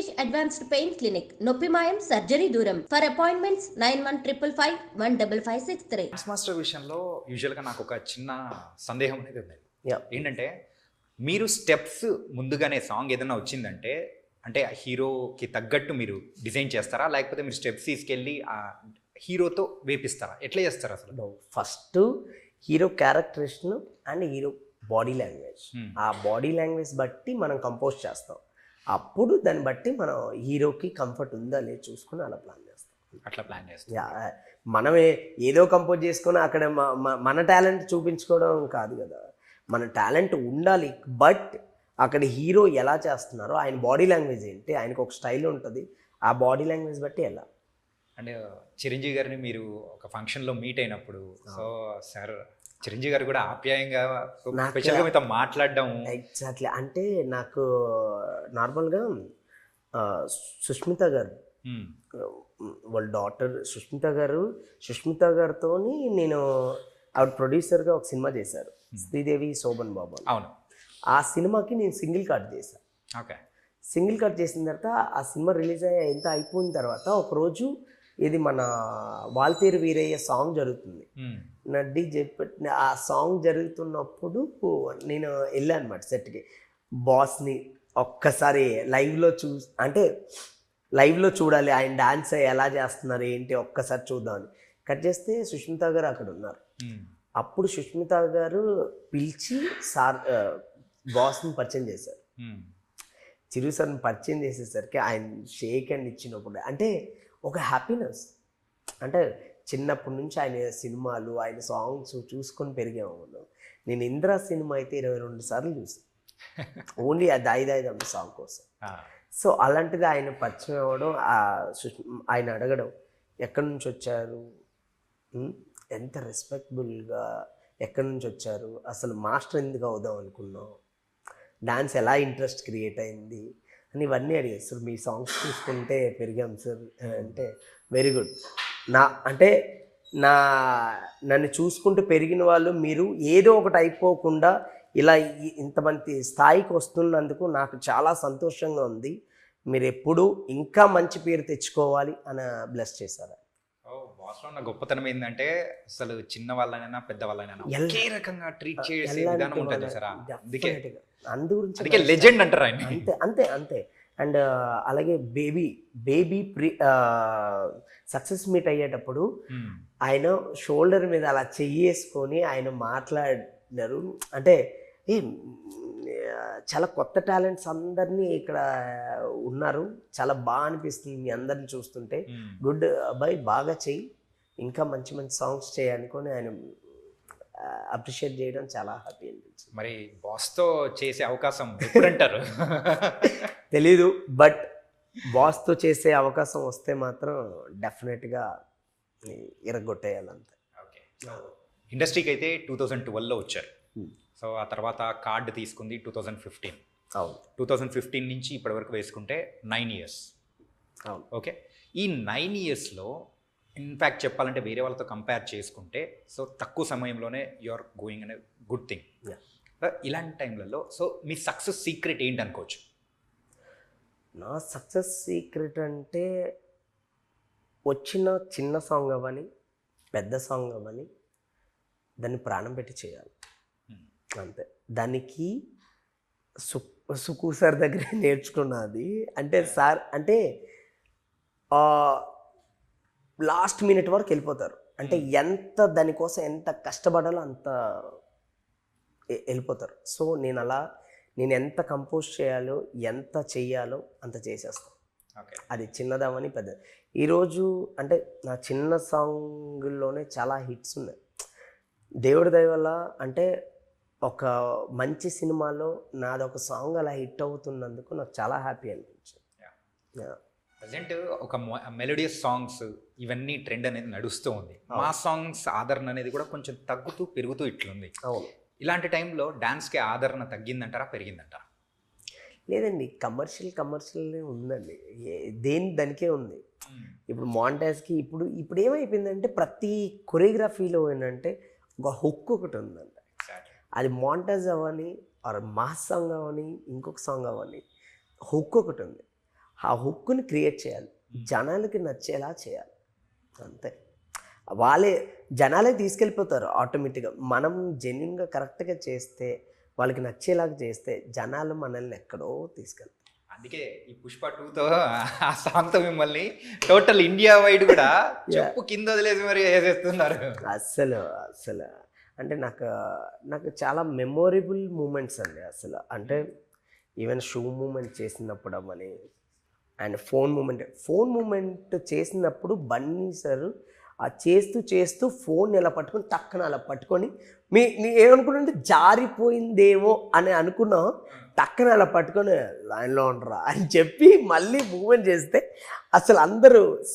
Rishikesh Advanced Pain Clinic. నొప్పి మాయం surgery దూరం. For appointments 9155515563. డాన్స్ మాస్టర్ విషయంలో యూజువల్గా నాకు ఒక చిన్న సందేహం అనేది ఉంది. ఏంటంటే మీరు స్టెప్స్ ముందుగానే సాంగ్ ఏదైనా వచ్చిందంటే అంటే హీరోకి తగ్గట్టు మీరు డిజైన్ చేస్తారా, లేకపోతే మీరు స్టెప్స్ తీసుకెళ్ళి ఆ హీరోతో వేపిస్తారా, ఎట్లా చేస్తారా అసలు? First hero characterisation and hero body language, ఆ బాడీ లాంగ్వేజ్ బట్టి మనం కంపోజ్ చేస్తాం. అప్పుడు దాన్ని బట్టి మనం హీరోకి కంఫర్ట్ ఉందా లేదు చూసుకుని అలా ప్లాన్ చేస్తాం. అట్లా ప్లాన్ చేస్తాం. మనమే ఏదో కంపోజ్ చేసుకొని అక్కడ మన టాలెంట్ చూపించుకోవడం కాదు కదా, మన టాలెంట్ ఉండాలి. బట్ అక్కడ హీరో ఎలా చేస్తున్నారో ఆయన బాడీ లాంగ్వేజ్ ఏంటి, ఆయనకు ఒక స్టైల్ ఉంటుంది, ఆ బాడీ లాంగ్వేజ్ బట్టి ఎలా. అంటే చిరంజీవి గారిని మీరు ఒక ఫంక్షన్లో మీట్ అయినప్పుడు సో సార్ చిరంజీవి గారు కూడా ఆప్యాయంగా స్పెషల్గా మీతో మాట్లాడడం. ఎగ్జాక్ట్లీ. అంటే నాకు నార్మల్గా సుష్మిత గారు వాళ్ళ డాటర్ సుష్మిత గారితో నేను ఆవిడ ప్రొడ్యూసర్గా ఒక సినిమా చేశారు, శ్రీదేవి శోభన్ బాబు. అవును. ఆ సినిమాకి నేను సింగిల్ కట్ చేశాను. ఓకే. సింగిల్ కట్ చేసిన తర్వాత ఆ సినిమా రిలీజ్ అయ్యి ఎంత అయిపోయిన తర్వాత ఒకరోజు ఇది మన వాల్తేరు వీరయ్య సాంగ్ జరుగుతుంది. నడ్డి చెప్పి ఆ సాంగ్ జరుగుతున్నప్పుడు నేను వెళ్ళాను అనమాట సెట్కి. బాస్ని ఒక్కసారి లైవ్లో చూడాలి, ఆయన డాన్స్ ఎలా చేస్తున్నారు ఏంటి ఒక్కసారి చూద్దామని కట్ చేస్తే సుష్మిత గారు అక్కడ ఉన్నారు. అప్పుడు సుష్మిత గారు పిలిచి బాస్ని పరిచయం చేశారు. చిరు సార్ని పరిచయం చేసేసరికి ఆయన షేక్ హ్యాండ్ ఇచ్చినప్పుడు అంటే ఒక హ్యాపీనెస్. అంటే చిన్నప్పటి నుంచి ఆయన సినిమాలు ఆయన సాంగ్స్ చూసుకొని పెరిగాము. నేను ఇంద్రా సినిమా అయితే 22 సార్లు చూసాను, ఓన్లీ అది 5 సాంగ్ కోసం. సో అలాంటిది ఆయన పరిచయం అవ్వడం, ఆయన అడగడం ఎక్కడి నుంచి వచ్చారు, ఎంత రెస్పెక్టబుల్గా ఎక్కడి నుంచి వచ్చారు, అసలు మాస్టర్ ఎందుకు అవుదాం అనుకున్నాం, డాన్స్ ఎలా ఇంట్రెస్ట్ క్రియేట్ అయింది అని ఇవన్నీ అడిగారు. సార్ మీ సాంగ్స్ చూసుకుంటే పెరిగాం సార్ అంటే వెరీ గుడ్. నన్ను చూసుకుంటూ పెరిగిన వాళ్ళు మీరు ఏదో ఒకటి అయిపోకుండా ఇలా ఇంతమంది స్థాయికి వస్తున్నందుకు నాకు చాలా సంతోషంగా ఉంది, మీరు ఎప్పుడూ ఇంకా మంచి పేరు తెచ్చుకోవాలి అని బ్లెస్ చేశారు. బాస్లో ఉన్న గొప్పతనం ఏంటంటే అసలు చిన్న వాళ్ళనైనా పెద్ద వాళ్ళనైనా ఒకే రకంగా ట్రీట్ చేసే విధానం ఉంటుంది సార్. అందు గురించి లెజెండ్ అంటారు ఆయన. అంతే. అండ్ అలాగే బేబీ సక్సెస్ మీట్ అయ్యేటప్పుడు ఆయన షోల్డర్ మీద అలా చెయ్యేసుకొని ఆయన మాట్లాడారు. అంటే చాలా కొత్త టాలెంట్స్ అందరినీ ఇక్కడ ఉన్నారు, చాలా బాగా అనిపిస్తుంది మీ అందరిని చూస్తుంటే. గుడ్ అబ్బాయి, బాగా చెయ్యి, ఇంకా మంచి మంచి సాంగ్స్ చేయనుకొని ఆయన అప్రిషియేట్ చేయడం చాలా హ్యాపీ అనిపించింది. మరి బాస్తో చేసే అవకాశం ఎప్పుడంటారు? తెలీదు, బట్ బాస్తో చేసే అవకాశం వస్తే మాత్రం డెఫినెట్గా ఇరగొట్టేయాలంతే. ఓకే. ఇండస్ట్రీకి అయితే 2012లో వచ్చారు. సో ఆ తర్వాత కార్డు తీసుకుంది 2015. అవును. 2015 నుంచి ఇప్పటి వరకు వేసుకుంటే 9 years. అవును. ఓకే. ఈ 9 yearsలో ఇన్ఫ్యాక్ట్ చెప్పాలంటే వేరే వాళ్ళతో కంపేర్ చేసుకుంటే సో తక్కువ సమయంలోనే యు ఆర్ గోయింగ్ అనే గుడ్ థింగ్. ఇలాంటి టైంలలో సో మీ సక్సెస్ సీక్రెట్ ఏంటి అనుకోవచ్చు? నా సక్సెస్ సీక్రెట్ అంటే వచ్చిన చిన్న సాంగ్ అవ్వని పెద్ద సాంగ్ అవ్వని దాన్ని ప్రాణం పెట్టి చేయాలి అంతే. దానికి సుకు సార్ దగ్గర నేర్చుకున్నది. అంటే సార్ అంటే లాస్ట్ మినిట్ వరకు వెళ్ళిపోతారు. అంటే ఎంత దానికోసం ఎంత కష్టపడాలో అంత వెళ్ళిపోతారు. సో నేను ఎంత కంపోజ్ చేయాలో ఎంత చెయ్యాలో అంత చేసేస్తాను. అది చిన్నదామని పెద్ద. ఈరోజు అంటే నా చిన్న సాంగ్లోనే చాలా హిట్స్ ఉన్నాయి దేవుడి దయ వల్ల. అంటే ఒక మంచి సినిమాలో నాదొక సాంగ్ అలా హిట్ అవుతున్నందుకు నాకు చాలా హ్యాపీ అనిపించింది. ప్రజెంట్ ఒక మెలోడియస్ సాంగ్స్ ఇవన్నీ ట్రెండ్ అనేది నడుస్తూ ఉంది. మా సాంగ్స్ ఆదరణ అనేది కూడా కొంచెం తగ్గుతూ పెరుగుతూ ఇట్లుంది. అవును. ఇలాంటి టైంలో డాన్స్కి ఆదరణ తగ్గిందంటారా పెరిగిందంటారా? లేదండి, కమర్షియల్ ఉందండి, దానికే ఉంది. ఇప్పుడు మాంటాజ్కి ఇప్పుడు ఏమైపోయిందంటే ప్రతి కొరియోగ్రఫీలో ఏంటంటే ఒక హుక్ ఒకటి ఉందంట. అది మాంటాజ్ అవ్వని ఆర్ మాస్ సాంగ్ అవ్వని ఇంకొక సాంగ్ అవ్వని హుక్ ఒకటి ఉంది. ఆ హుక్ని క్రియేట్ చేయాలి, జనాలకి నచ్చేలా చేయాలి, అంతే. జనాలే తీసుకెళ్ళిపోతారు ఆటోమేటిక్గా. మనం జెన్యున్గా కరెక్ట్గా చేస్తే, వాళ్ళకి నచ్చేలాగా చేస్తే జనాలు మనల్ని ఎక్కడో తీసుకెళ్తారు. అందుకే ఈ పుష్ప 2తో ఆ సాంగ్తో మిమ్మల్ని టోటల్ ఇండియా వైడ్ కూడా చెప్పు కింద వదిలేసి మరి వేసేస్తున్నారు. అస్సలు అంటే నాకు చాలా మెమొరబుల్ మూమెంట్స్ అండి అసలు. అంటే ఈవెన్ షూ మూమెంట్ చేసినప్పుడు అవ్వని, అండ్ ఫోన్ మూమెంట్ చేసినప్పుడు బన్నీ సార్ ఆ చేస్తూ ఫోన్ ఇలా పట్టుకొని టక్కన అలా పట్టుకొని ఏమనుకున్నాంటే జారిపోయిందేమో అని అనుకున్నాం, టక్కన అలా పట్టుకొని లైన్లో ఉండరా అని చెప్పి మళ్ళీ మూమెంట్ చేస్తే అసలు అందరూ